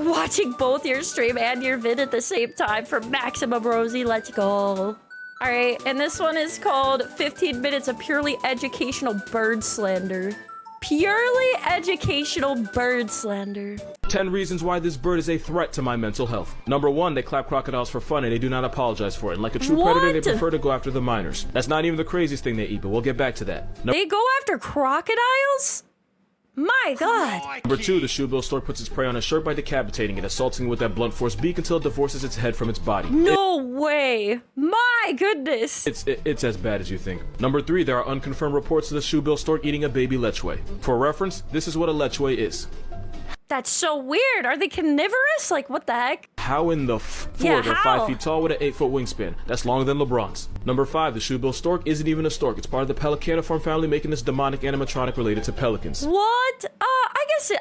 watching both your stream and your vid at the same time for maximum Rosie. Let's go. All right, and this one is called 15 Minutes of Purely Educational Bird Slander. Purely educational bird slander. 10 reasons why this bird is a threat to my mental health. Number 1, they clap crocodiles for fun and they do not apologize for it. And like a true predator, they prefer to go after the minors. That's not even the craziest thing they eat, but we'll get back to that. They go after crocodiles? My God. Number 2, the shoebill stork puts its prey on a shirt by decapitating it, assaulting it with that blunt force beak until it divorces its head from its body. No way. My goodness. It's as bad as you think. Number 3, there are unconfirmed reports of the shoebill stork eating a baby lechwe. For reference, this is what a lechwe is. That's so weird. Are they carnivorous? Like, what the heck? How in the they're 5 feet tall with an 8-foot wingspan. That's longer than LeBron's. Number 5, the shoebill stork isn't even a stork. It's part of the Pelicaniform family, making this demonic animatronic related to pelicans. What?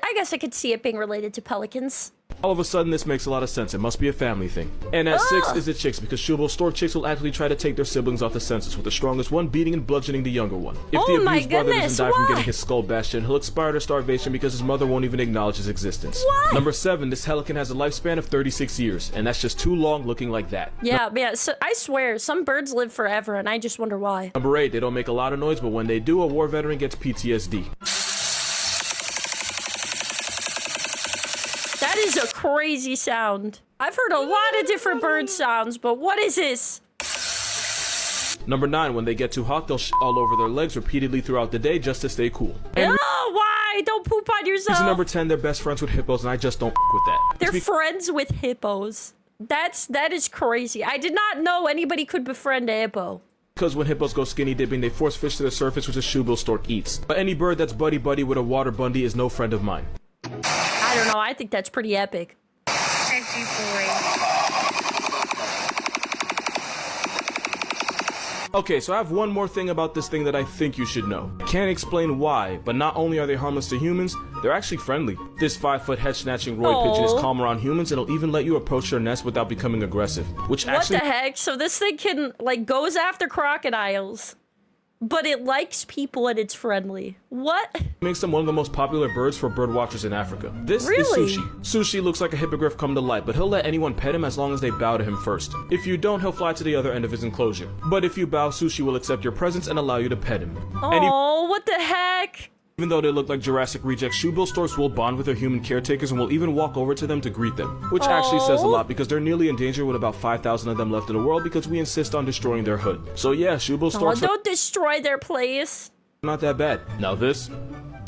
I guess I could see it being related to pelicans. All of a sudden, this makes a lot of sense. It must be a family thing. And at 6 is the chicks, because shoebill stork chicks will actually try to take their siblings off the census, with the strongest one beating and bludgeoning the younger one. If the abused brother doesn't die from getting his skull bashed in, he'll expire to starvation because his mother won't even acknowledge his existence. What? Number 7, this pelican has a lifespan of 36 years, and that's just too long looking like that. Yeah, so I swear, some birds live forever, and I just wonder why. Number 8, they don't make a lot of noise, but when they do, a war veteran gets PTSD. That is a crazy sound. I've heard a lot of different bird sounds, but what is this? Number 9, when they get too hot, they'll shit all over their legs repeatedly throughout the day just to stay cool. And why? Don't poop on yourself. Reason number 10, they're best friends with hippos, and I just don't with that. They're friends with hippos. That is crazy. I did not know anybody could befriend a hippo. Because when hippos go skinny dipping, they force fish to the surface, which a shoebill stork eats. But any bird that's buddy-buddy with a water bundy is no friend of mine. I don't know. I think that's pretty epic. Sexy boy. Okay, so I have one more thing about this thing that I think you should know. I can't explain why, but not only are they harmless to humans, they're actually friendly. This 5-foot head-snatching Roy pigeon is calm around humans and it'll even let you approach their nest without becoming aggressive. What the heck? So this thing can, like, goes after crocodiles, but it likes people and it's friendly. What? Makes them one of the most popular birds for bird watchers in Africa. This is Sushi. Sushi looks like a hippogriff come to life, but he'll let anyone pet him as long as they bow to him first. If you don't, he'll fly to the other end of his enclosure. But if you bow, Sushi will accept your presence and allow you to pet him. Oh, what the heck? Even though they look like Jurassic rejects, shoebill storks will bond with their human caretakers and will even walk over to them to greet them. Which actually says a lot because they're nearly endangered with about 5,000 of them left in the world because we insist on destroying their hood. So yeah, shoebill storks don't destroy their place. Not that bad. Now this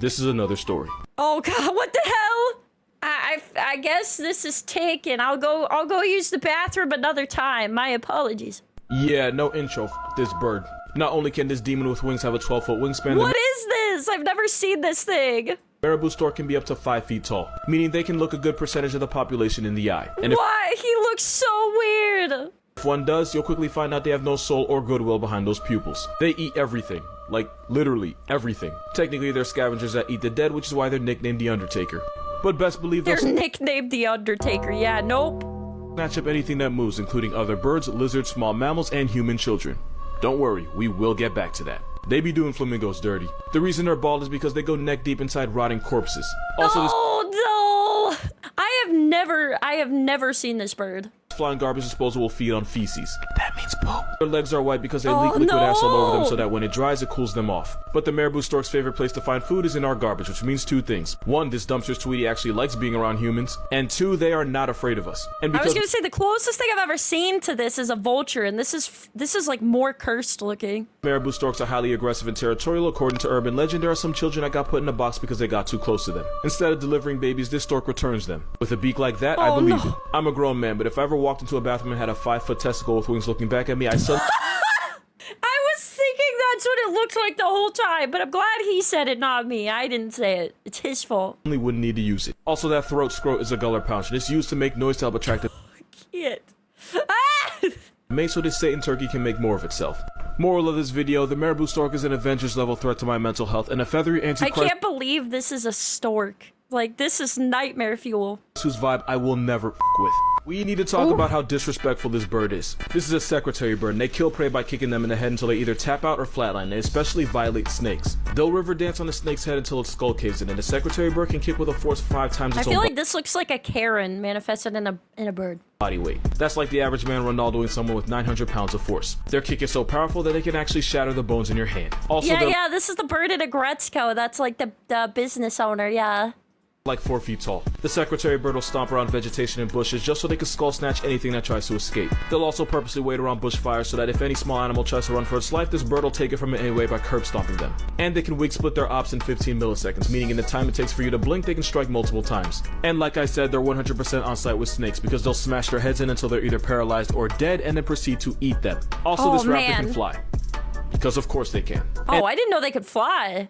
is another story. Oh God, what the hell? I guess this is taken. I'll go use the bathroom another time. My apologies. Yeah, no intro for this bird. Not only can this demon with wings have a 12-foot wingspan. What is this? I've never seen this thing. Marabou stork can be up to 5 feet tall, meaning they can look a good percentage of the population in the eye. And why? He looks so weird. If one does, you'll quickly find out they have no soul or goodwill behind those pupils. They eat everything. Like, literally everything. Technically, they're scavengers that eat the dead, which is why they're nicknamed the Undertaker. But best believe they're nicknamed the Undertaker. Yeah, nope. Snatch up anything that moves, including other birds, lizards, small mammals, and human children. Don't worry, we will get back to that. They be doing flamingos dirty. The reason they're bald is because they go neck deep inside rotting corpses. Also, no! I have never seen this bird. Flying garbage disposal will feed on feces. That means poop. Their legs are white because they leak liquid ass all over them so that when it dries, it cools them off. But the marabou stork's favorite place to find food is in our garbage, which means 2 things. 1, this dumpster's Tweety actually likes being around humans. And 2, they are not afraid of us. And I was gonna say the closest thing I've ever seen to this is a vulture, and this is like more cursed looking. Marabou storks are highly aggressive and territorial. According to urban legend, there are some children that got put in a box because they got too close to them. Instead of delivering babies, this stork returns them. With a beak like that, I believe it. I'm a grown man, but if I ever walked into a bathroom and had a 5-foot testicle with wings looking back at me, I was thinking that's what it looked like the whole time, but I'm glad he said it, not me. I didn't say it. It's his fault. Only wouldn't need to use it. Also, that throat scrote is a guller pouch, and it's used to make noise to help attract it. Made so this Satan turkey can make more of itself. Moral of this video, the marabou stork is an Avengers level threat to my mental health and a feathery antichrist. I can't believe this is a stork. Like, this is nightmare fuel. Whose vibe I will never with. We need to talk about how disrespectful this bird is. This is a secretary bird, and they kill prey by kicking them in the head until they either tap out or flatline. They especially violate snakes. They'll river dance on the snake's head until its skull caves in, and the secretary bird can kick with a force 5 times its I own feel like this looks like a Karen manifested in a bird. body weight. That's like the average man Ronaldoing someone with 900 pounds of force. Their kick is so powerful that they can actually shatter the bones in your hand. Also, yeah, this is the bird at a Gretzko. That's like the business owner, yeah. Like 4 feet tall. The secretary bird will stomp around vegetation and bushes just so they can skull snatch anything that tries to escape. They'll also purposely wait around bushfires so that if any small animal tries to run for its life, this bird will take it from it anyway by curb stomping them. And they can weak split their ops in 15 milliseconds, meaning in the time it takes for you to blink, they can strike multiple times. And like I said, they're 100% on site with snakes because they'll smash their heads in until they're either paralyzed or dead and then proceed to eat them. Also, this raptor can fly. Because of course they can. Oh, I didn't know they could fly.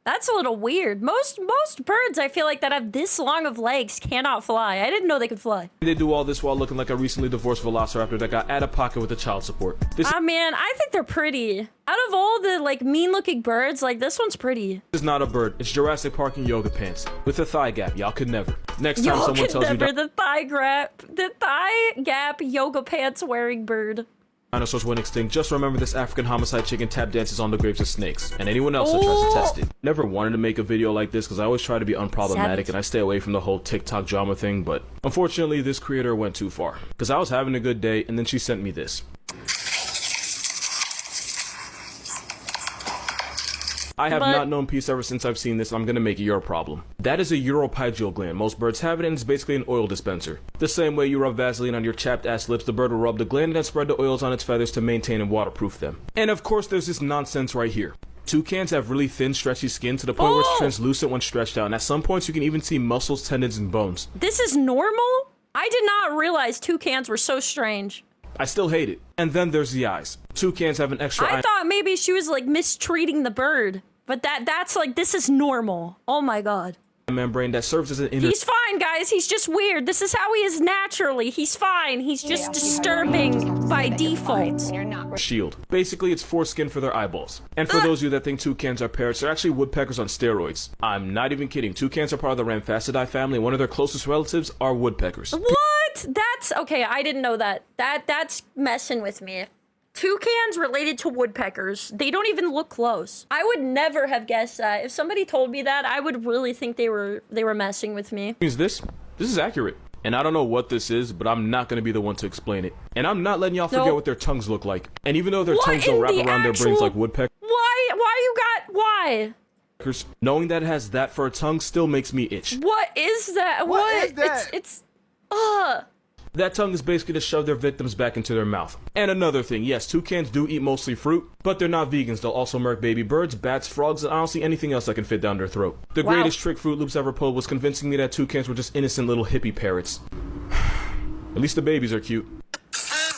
That's a little weird. Most birds, I feel like, that have this long of legs cannot fly. I didn't know they could fly. They do all this while looking like a recently divorced velociraptor that got out of pocket with the child support. Man, I think they're pretty. Out of all the, like, mean-looking birds, like, this one's pretty. This is not a bird. It's Jurassic Park in yoga pants. With a thigh gap. Y'all could never. Next time someone tells you the thigh gap yoga pants wearing bird. Dinosaurs went extinct, just remember this African homicide chicken tap dances on the graves of snakes, and anyone else that tries to test it. Never wanted to make a video like this because I always try to be unproblematic and I stay away from the whole TikTok drama thing, but unfortunately this creator went too far. Because I was having a good day and then she sent me this. I have not known peace ever since I've seen this. I'm gonna make it your problem. That is a uropygeal gland. Most birds have it and it's basically an oil dispenser. The same way you rub Vaseline on your chapped ass lips, the bird will rub the gland and then spread the oils on its feathers to maintain and waterproof them. And of course there's this nonsense right here. Toucans have really thin, stretchy skin to the point where it's translucent when stretched out, and at some points you can even see muscles, tendons, and bones. This is normal? I did not realize toucans were so strange. I still hate it. And then there's the eyes. Toucans have an extra eye. I thought maybe she was like mistreating the bird, but that's like, this is normal. Oh my god. Membrane that serves as an inner. He's fine, guys. He's just weird. This is how he is naturally. He's fine. He's just disturbing by default. Shield. Basically, it's foreskin for their eyeballs. And for those of you that think toucans are parrots, they're actually woodpeckers on steroids. I'm not even kidding. Toucans are part of the Ramphastidae family, and one of their closest relatives are woodpeckers. What? That's okay. I didn't know that. That's messing with me. Toucans related to woodpeckers. They don't even look close. I would never have guessed that. If somebody told me that, I would really think they were messing with me. Means this is accurate. And I don't know what this is, but I'm not going to be the one to explain it. And I'm not letting y'all forget what their tongues look like. And even though their tongues don't wrap around their brains like woodpeckers. Why? Knowing that it has that for a tongue still makes me itch. What is that? What is that? It's That tongue is basically to shove their victims back into their mouth. And another thing, yes, toucans do eat mostly fruit, but they're not vegans. They'll also murk baby birds, bats, frogs, and honestly anything else that can fit down their throat. The greatest trick Fruit Loops ever pulled was convincing me that toucans were just innocent little hippie parrots. At least the babies are cute.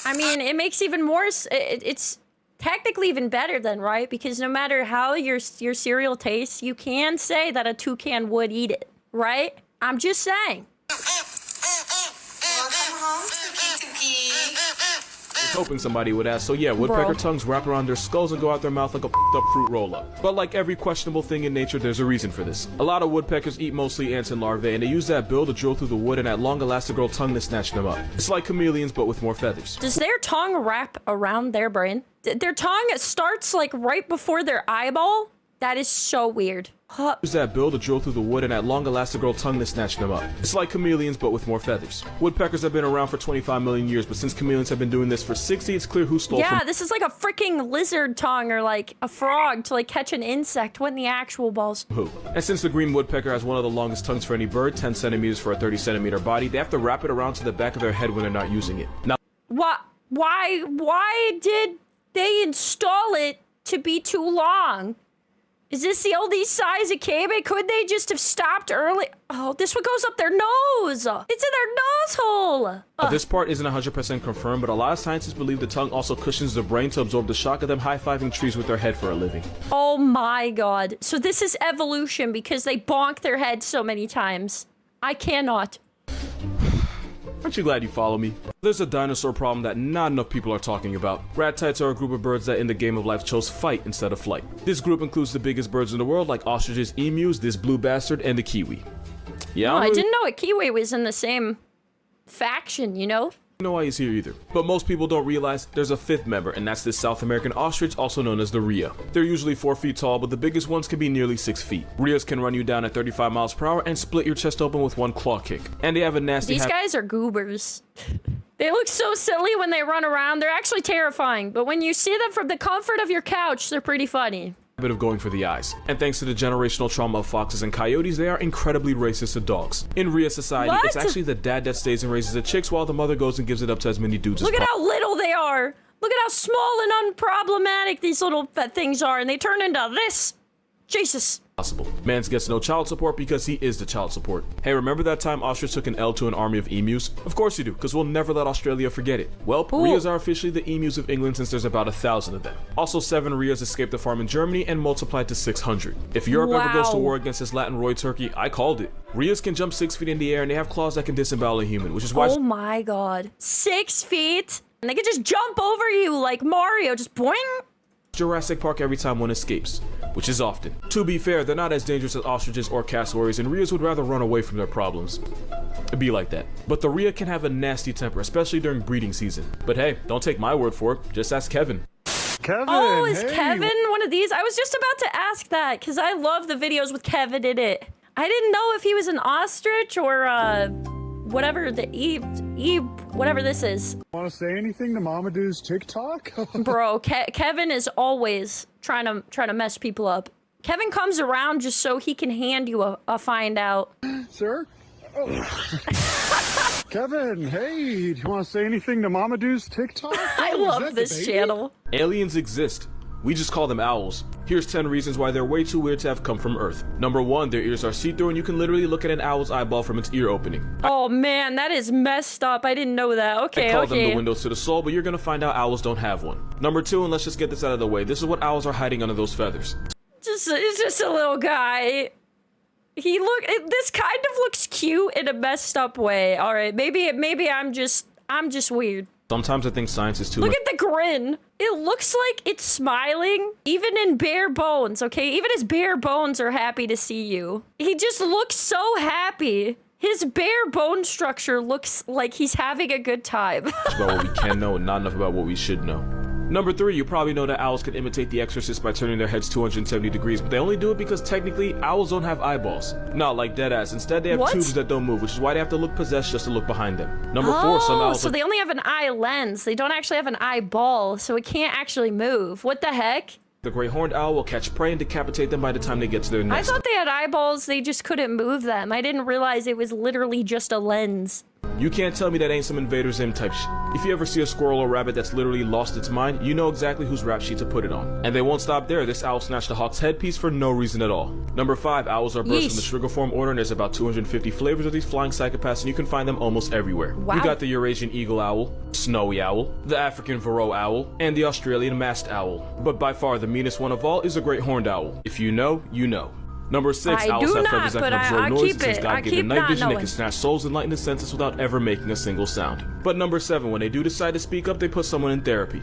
I mean, it makes even more. It's technically even better then, right? Because no matter how your cereal tastes, you can say that a toucan would eat it, right? I'm just saying. I was hoping somebody would ask. So yeah, woodpecker tongues wrap around their skulls and go out their mouth like a up fruit roll-up. But like every questionable thing in nature, there's a reason for this. A lot of woodpeckers eat mostly ants and larvae, and they use that bill to drill through the wood and that long elastigirl tongue to snatch them up. It's like chameleons, but with more feathers. Does their tongue wrap around their brain? Their tongue starts like right before their eyeball? That is so weird. Use that bill to drill through the wood and that long elastigirl tongue to snatch them up. It's like chameleons, but with more feathers. Woodpeckers have been around for 25 million years, but since chameleons have been doing this for 60, it's clear who stole from. Yeah, this is like a freaking lizard tongue or like a frog to like catch an insect. What in the actual balls? Who? And since the green woodpecker has one of the longest tongues for any bird, 10 centimeters for a 30 centimeter body, they have to wrap it around to the back of their head when they're not using it. Now, why did they install it to be too long? Is this the oldie size it came in? Could they just have stopped early? Oh, this one goes up their nose. It's in their nose hole. This part isn't 100% confirmed, but a lot of scientists believe the tongue also cushions the brain to absorb the shock of them high-fiving trees with their head for a living. Oh my god. So this is evolution because they bonk their head so many times. I cannot. Aren't you glad you follow me? There's a dinosaur problem that not enough people are talking about. Rat-tites are a group of birds that in the game of life chose fight instead of flight. This group includes the biggest birds in the world like ostriches, emus, this blue bastard, and the kiwi. Yeah, No, I didn't know a Kiwi was in the same faction, you know? know why he's here either. But most people don't realize there's a fifth member, and that's this South American ostrich, also known as the rhea. They're usually 4 feet tall, but the biggest ones can be nearly 6 feet. Rheas can run you down at 35 miles per hour and split your chest open with one claw kick. And they have a nasty These guys are goobers. They look so silly when they run around. They're actually terrifying, but when you see them from the comfort of your couch, they're pretty funny. Bit of going for the eyes. And thanks to the generational trauma of foxes and coyotes, they are incredibly racist to dogs. In rhea society, What? it's actually the dad that stays and raises the chicks while the mother goes and gives it up to as many dudes as Look at possible. how little they are. Look at how small and unproblematic these little things are, and they turn into this. Jesus. Mans gets no child support because he is the child support. Hey, remember that time ostrich took an L to an army of emus? Of course you do, because we'll never let Australia forget it. Well, rheas are officially the emus of England since there's about 1,000 of them. Also, 7 rheas escaped the farm in Germany and multiplied to 600. If Europe ever goes to war against this Latin roy turkey, I called it. Rheas can jump 6 feet in the air and they have claws that can disembowel a human, which is why— Oh my god. 6 feet? And they can just jump over you like Mario, just boing. Jurassic Park every time one escapes, which is often. To be fair, they're not as dangerous as ostriches or cassowaries, and rheas would rather run away from their problems. It'd be like that. But the rhea can have a nasty temper, especially during breeding season. But hey, don't take my word for it, just ask Kevin. Kevin, Oh, is hey. Kevin one of these? I was just about to ask that, because I love the videos with Kevin in it. I didn't know if he was an ostrich or, whatever whatever this is. Want to say anything to Mamadou's TikTok? Bro, Kevin is always trying to mess people up. Kevin comes around just so he can hand you a find out. Sir? Oh. Kevin, hey, do you want to say anything to Mamadou's TikTok? I Oh, is love that this DaBaby? channel. Aliens exist. We just call them owls. Here's 10 reasons why they're way too weird to have come from Earth. Number 1, their ears are see-through and you can literally look at an owl's eyeball from its ear opening. Oh man, that is messed up. I didn't know that. I Okay, call them the okay. windows to the soul, but you're gonna find out owls don't have one. Number 2, and let's just get this out of the way, this is what owls are hiding under those feathers. It's just a little guy. This kind of looks cute in a messed up way. All right, maybe I'm just weird. Sometimes I think science is too Look much. at the grin. It looks like it's smiling, even in bare bones, okay? Even his bare bones are happy to see you. He just looks so happy. His bare bone structure looks like he's having a good time. about what we can know and not enough about what we should know. Number 3, you probably know that owls can imitate the exorcist by turning their heads 270 degrees, but they only do it because technically owls don't have eyeballs. Not like deadass. Instead, they have What? tubes that don't move, which is why they have to look possessed just to look behind them. Number 4, some owls so are they only have an eye lens. They don't actually have an eyeball, so it can't actually move. What the heck? the great horned owl will catch prey and decapitate them by the time they get to their I nest. thought they had eyeballs, they just couldn't move them. I didn't realize it was literally just a lens. You can't tell me that ain't some Invader Zim type shit. If you ever see a squirrel or rabbit that's literally lost its mind, you know exactly whose rap sheet to put it on. And they won't stop there. This owl snatched the hawk's headpiece for no reason at all. Number 5, owls are birds from the Sugarform order, and there's about 250 flavors of these flying psychopaths, and you can find them almost everywhere. Wow. We got the Eurasian eagle owl, snowy owl, the African Varroa owl, and the Australian masked owl. But by far the meanest one of all is a great horned owl. If you know, you know. Number 6, I owls do have not, feathers that but can absorb I noise, keep and since it. God I gave keep them night not vision, they knowing. can snatch souls and lighten the senses without ever making a single sound. But number 7, when they do decide to speak up, they put someone in therapy.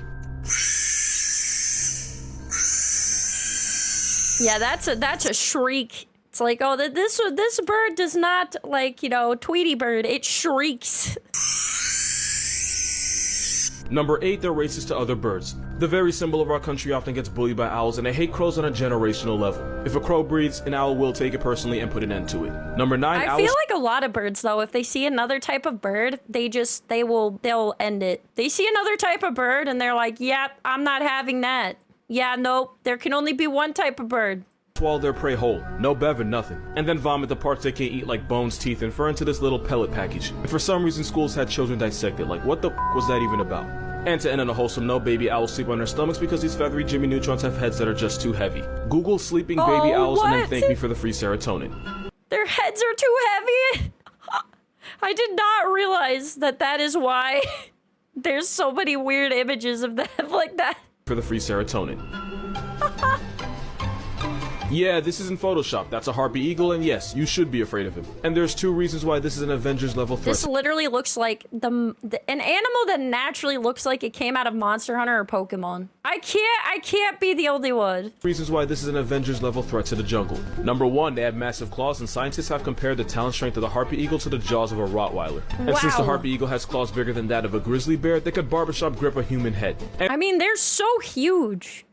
Yeah, that's a shriek. It's like, oh, this bird does not, like, you know, Tweety bird. It shrieks. Number 8, they're racist to other birds. The very symbol of our country often gets bullied by owls, and they hate crows on a generational level. If a crow breeds, an owl will take it personally and put an end to it. Number 9, I owls— feel like a lot of birds, though, if they see another type of bird, they'll end it. They see another type of bird, and they're like, yep, I'm not having that. Yeah, nope, there can only be one type of bird. swallow their prey whole, no bev or nothing, and then vomit the parts they can't eat like bones, teeth, and fur into this little pellet package. And for some reason, schools had children dissect it. Like, what the was that even about? And to end on a wholesome note, baby owls sleep on their stomachs because these feathery Jimmy Neutrons have heads that are just too heavy. Google sleeping baby owls and then what? thank me for the free serotonin. Their heads are too heavy. I did not realize that is why there's so many weird images of them like that. For the free serotonin. Yeah, this isn't Photoshop. That's a harpy eagle, and yes, you should be afraid of him. And there's 2 reasons why this is an Avengers level threat. This literally looks like an animal that naturally looks like it came out of Monster Hunter or Pokemon. I can't be the only one. Reasons why this is an Avengers level threat to the jungle. Number 1, they have massive claws, and scientists have compared the talon strength of the harpy eagle to the jaws of a Rottweiler. And since the harpy eagle has claws bigger than that of a grizzly bear, they could barbershop grip a human head. And I mean, they're so huge.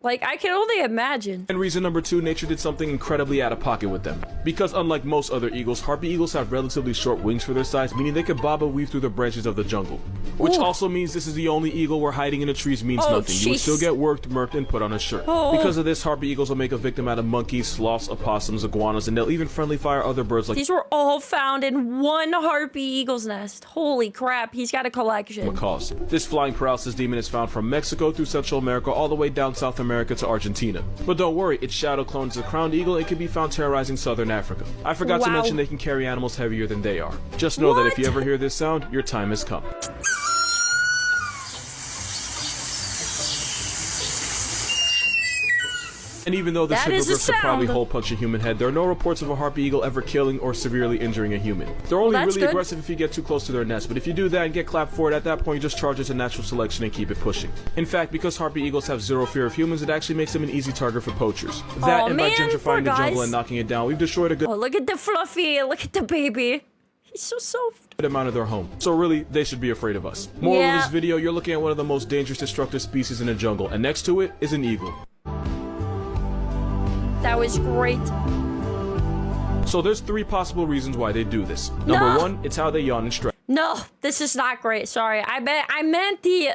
Like, I can only imagine. And reason number 2, nature did something incredibly out of pocket with them. Because unlike most other eagles, harpy eagles have relatively short wings for their size, meaning they could bob and weave through the branches of the jungle. Which also means this is the only eagle where hiding in the trees means nothing. You would still get worked, murked, and put on a shirt. Because of this, harpy eagles will make a victim out of monkeys, sloths, opossums, iguanas, and they'll even friendly fire other birds like— These were all found in one harpy eagle's nest. Holy crap, he's got a collection. macaws. This flying paralysis demon is found from Mexico through Central America all the way down South America to Argentina. But don't worry, its shadow clone is a crowned eagle and can be found terrorizing Southern Africa. I forgot to mention they can carry animals heavier than they are. Just know that if you ever hear this sound, your time has come. And even though this hippogriff could probably hole punch a human head, there are no reports of a harpy eagle ever killing or severely injuring a human. They're only really aggressive if you get too close to their nest, but if you do that and get clapped for it, at that point you just charge it to natural selection and keep it pushing. In fact, because harpy eagles have zero fear of humans, it actually makes them an easy target for poachers. That and by gentrifying the jungle and knocking it down, we've destroyed a good— look at the fluffy, look at the baby. He's so soft. Amount of their home. So really, they should be afraid of us. Moral of this video, you're looking at one of the most dangerous destructive species in the jungle, and next to it is an eagle. That was great. So there's 3 possible reasons why they do this. Number 1, it's how they yawn and stretch. No, this is not great. Sorry, I meant the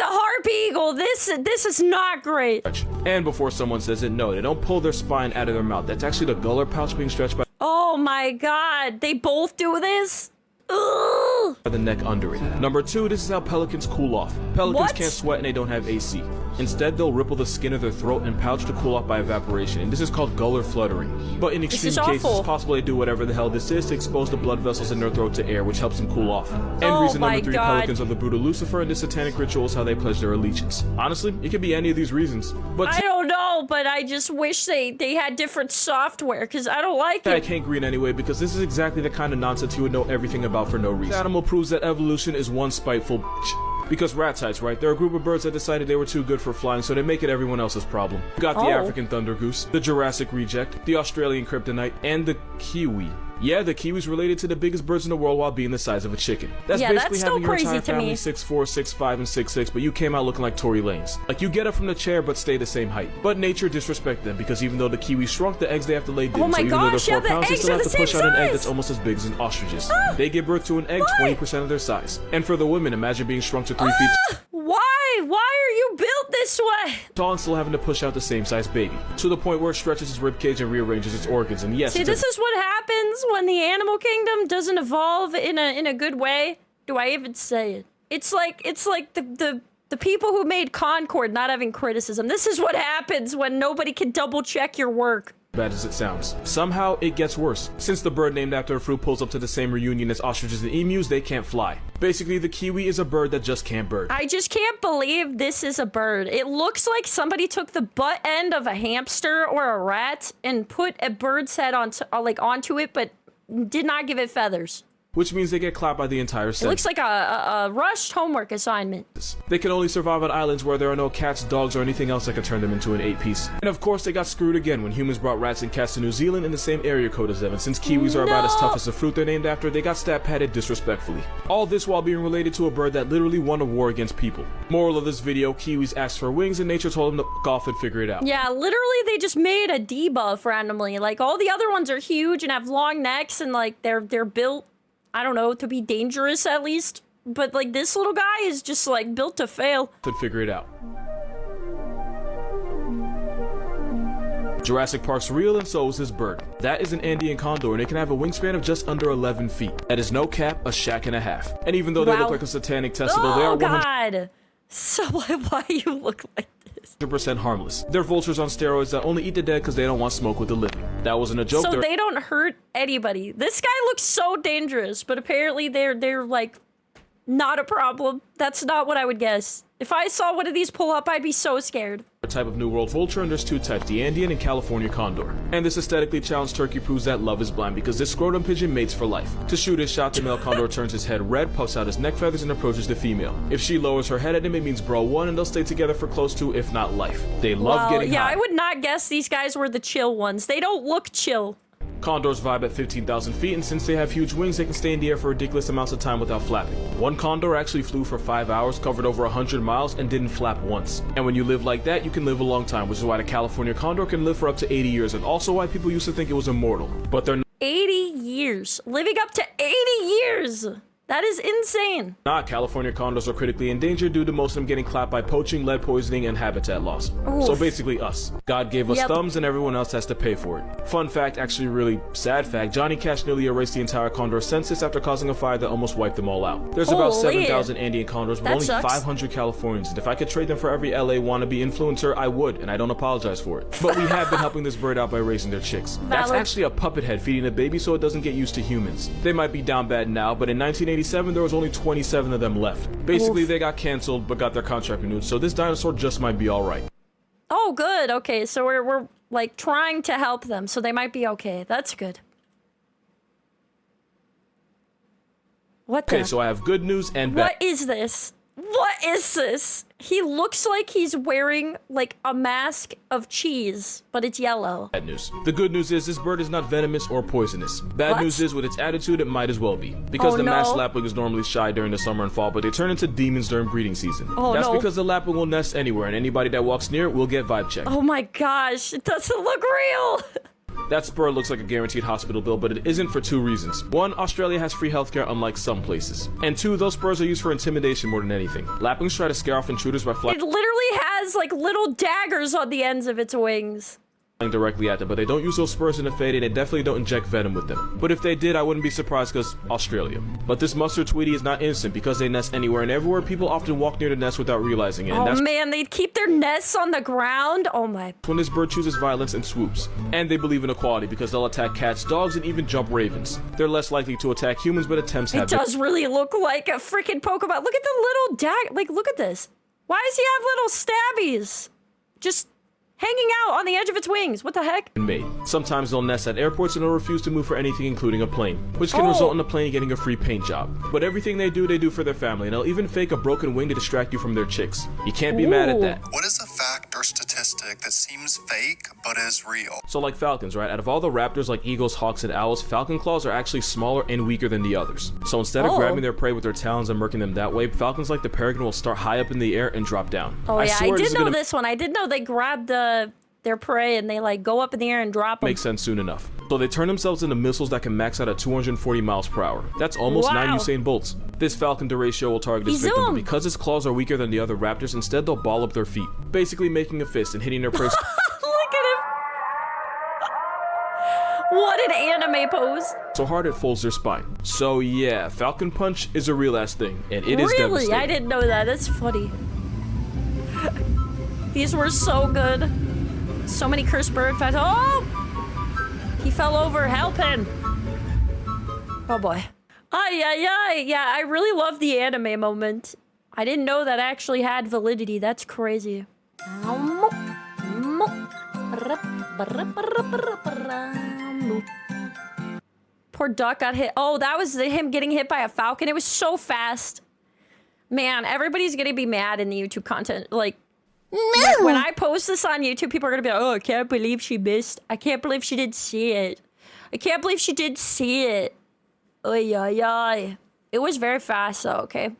harpy eagle. This is not great. And before someone says it, no, they don't pull their spine out of their mouth. That's actually the gullar pouch being stretched by— Oh my god, they both do this? Ugh. The neck under it. Number 2, this is how pelicans cool off. Pelicans can't sweat and they don't have AC. Instead, they'll ripple the skin of their throat and pouch to cool off by evaporation, and this is called gullar fluttering. But in extreme cases, it's possible they do whatever the hell this is to expose the blood vessels in their throat to air, which helps them cool off. And reason number 3, pelicans are the brood of Lucifer, and this satanic ritual is how they pledge their allegiance. Honestly, it could be any of these reasons. But I don't know, but I just wish they had different software, because I don't like it. I can't green anyway, because this is exactly the kind of nonsense you would know everything about for no reason. This animal proves that evolution is one spiteful bitch. Because rat heights, right? They're a group of birds that decided they were too good for flying, so they make it everyone else's problem. You got the African thunder goose, the Jurassic reject, the Australian kryptonite, and the Kiwi. Yeah, the Kiwi's related to the biggest birds in the world while being the size of a chicken. That's basically having your entire family 6'4", 6'5", and 6'6", but you came out looking like Tory Lanez. Like, you get up from the chair but stay the same height. But nature disrespect them, because even though the Kiwis shrunk, the eggs they have to lay didn't. So even though they're 4 pounds, they still have to push out an egg that's almost as big as an ostrich's. They give birth to an egg 20% of their size. And for the women, imagine being shrunk to 3 feet. Why? Why are you built this way? Tall and still having to push out the same size baby, to the point where it stretches its ribcage and rearranges its organs. And yes, see, this is what happens when the animal kingdom doesn't evolve in a good way. Do I even say it? It's like the people who made Concord not having criticism. This is what happens when nobody can double check your work. Bad as it sounds. Somehow, it gets worse. Since the bird named after a fruit pulls up to the same reunion as ostriches and emus, they can't fly. Basically, the Kiwi is a bird that just can't bird. I just can't believe this is a bird. It looks like somebody took the butt end of a hamster or a rat and put a bird's head onto it, but did not give it feathers. Which means they get clapped by the entire set. It looks like a rushed homework assignment. They can only survive on islands where there are no cats, dogs, or anything else that can turn them into an 8-piece. And of course, they got screwed again when humans brought rats and cats to New Zealand in the same area code as them. And since Kiwis are about as tough as the fruit they're named after, they got stat-padded disrespectfully. All this while being related to a bird that literally won a war against people. Moral of this video, Kiwis asked for wings and nature told them to f*** off and figure it out. Yeah, literally they just made a debuff randomly. Like, all the other ones are huge and have long necks and like they're built, I don't know, to be dangerous at least. But like this little guy is just like built to fail. To figure it out. Jurassic Park's real and so is this bird. That is an Andean condor and it can have a wingspan of just under 11 feet. That is no cap, a shack and a half. And even though they look like a satanic testicle, they are 100% So why you look like this? 100% harmless. They're vultures on steroids that only eat the dead because they don't want smoke with the living. That wasn't a joke. So they don't hurt anybody. This guy looks so dangerous, but apparently they're like Not a problem. That's not what I would guess. If I saw one of these pull up, I'd be so scared. A type of New World vulture, and there's two types, the Andean and California condor. And this aesthetically challenged turkey proves that love is blind because this scrotum pigeon mates for life. To shoot his shot, the male condor turns his head red, puffs out his neck feathers, and approaches the female. If she lowers her head at him, it means bro one, and they'll stay together for close to, if not life. They love getting high. I would not guess these guys were the chill ones. They don't look chill. Condors vibe at 15,000 feet, and since they have huge wings, they can stay in the air for ridiculous amounts of time without flapping. One condor actually flew for 5 hours, covered over 100 miles, and didn't flap once. And when you live like that, you can live a long time, which is why the California condor can live for up to 80 years, and also why people used to think it was immortal. But they're 80 years. Living up to 80 years. That is insane. not. California condors are critically endangered due to most of them getting clapped by poaching, lead poisoning, and habitat loss. Oof. So basically us. God gave us thumbs and everyone else has to pay for it. Fun fact, actually really sad fact, Johnny Cash nearly erased the entire condor census after causing a fire that almost wiped them all out. There's about 7,000 Andean condors, but only 500 Californians, and if I could trade them for every LA wannabe influencer, I would, and I don't apologize for it. But we have been helping this bird out by raising their chicks. That's actually a puppet head feeding a baby so it doesn't get used to humans. They might be down bad now, but in 1987 there was only 27 of them left. Basically, they got canceled but got their contract renewed, so this dinosaur just might be alright. Oh, good. Okay, so we're like trying to help them, so they might be okay. That's good. What the? Okay, so I have good news and bad. What is this? What is this? He looks like he's wearing like a mask of cheese, but it's yellow. Bad news. The good news is this bird is not venomous or poisonous. Bad news is with its attitude, it might as well be. Because the masked lapwing is normally shy during the summer and fall, but they turn into demons during breeding season. That's because the lapwing will nest anywhere, and anybody that walks near it will get vibe checked. Oh my gosh, it doesn't look real. That spur looks like a guaranteed hospital bill, but it isn't for two reasons. One, Australia has free healthcare unlike some places. And two, those spurs are used for intimidation more than anything. Lapwings try to scare off intruders by flying. It literally has like little daggers on the ends of its wings. Directly at them, but they don't use those spurs in the fade, and they definitely don't inject venom with them. But if they did, I wouldn't be surprised because Australia. But this mustard tweety is not innocent because they nest anywhere and everywhere. People often walk near the nest without realizing it. Oh man, they keep their nests on the ground? Oh my. When this bird chooses violence and swoops. And they believe in equality because they'll attack cats, dogs, and even jump ravens. They're less likely to attack humans, but attempts have It does really look like a freaking Pokemon. Look at the little like, look at this. Why does he have little stabbies? Just hanging out on the edge of its wings. What the heck? Made. Sometimes they'll nest at airports and they'll refuse to move for anything, including a plane, which can result in the plane getting a free paint job. But everything they do for their family, and they'll even fake a broken wing to distract you from their chicks. You can't be mad at that. What is a fact or statistic that seems fake but is real? So like falcons, right? Out of all the raptors like eagles, hawks, and owls, falcon claws are actually smaller and weaker than the others. So instead of grabbing their prey with their talons and murking them that way, falcons like the Pelican will start high up in the air and drop down. Oh yeah, I did know this one. I did know they grabbed their prey and they like go up in the air and drop them. Makes sense soon enough. So they turn themselves into missiles that can max out at 240 miles per hour. That's almost 9 Usain Bolts. This falcon deratio will target its victim, but because its claws are weaker than the other raptors, instead they'll ball up their feet, basically making a fist and hitting their prey. Look at him. What an anime pose. So hard it folds their spine. So yeah, falcon punch is a real ass thing, and it is devastating. Really? I didn't know that. That's funny. These were so good. So many cursed bird facts. Oh! He fell over. Help him. Oh boy. Ay, ay, ay. Yeah, I really love the anime moment. I didn't know that actually had validity. That's crazy. Poor duck got hit. Oh, that was him getting hit by a falcon. It was so fast. Man, everybody's gonna be mad in the YouTube content. Like, when I post this on YouTube, people are gonna be like, oh, I can't believe she missed. I can't believe she didn't see it. I can't believe she did see it. Oy, oy, oy. It was very fast though, okay?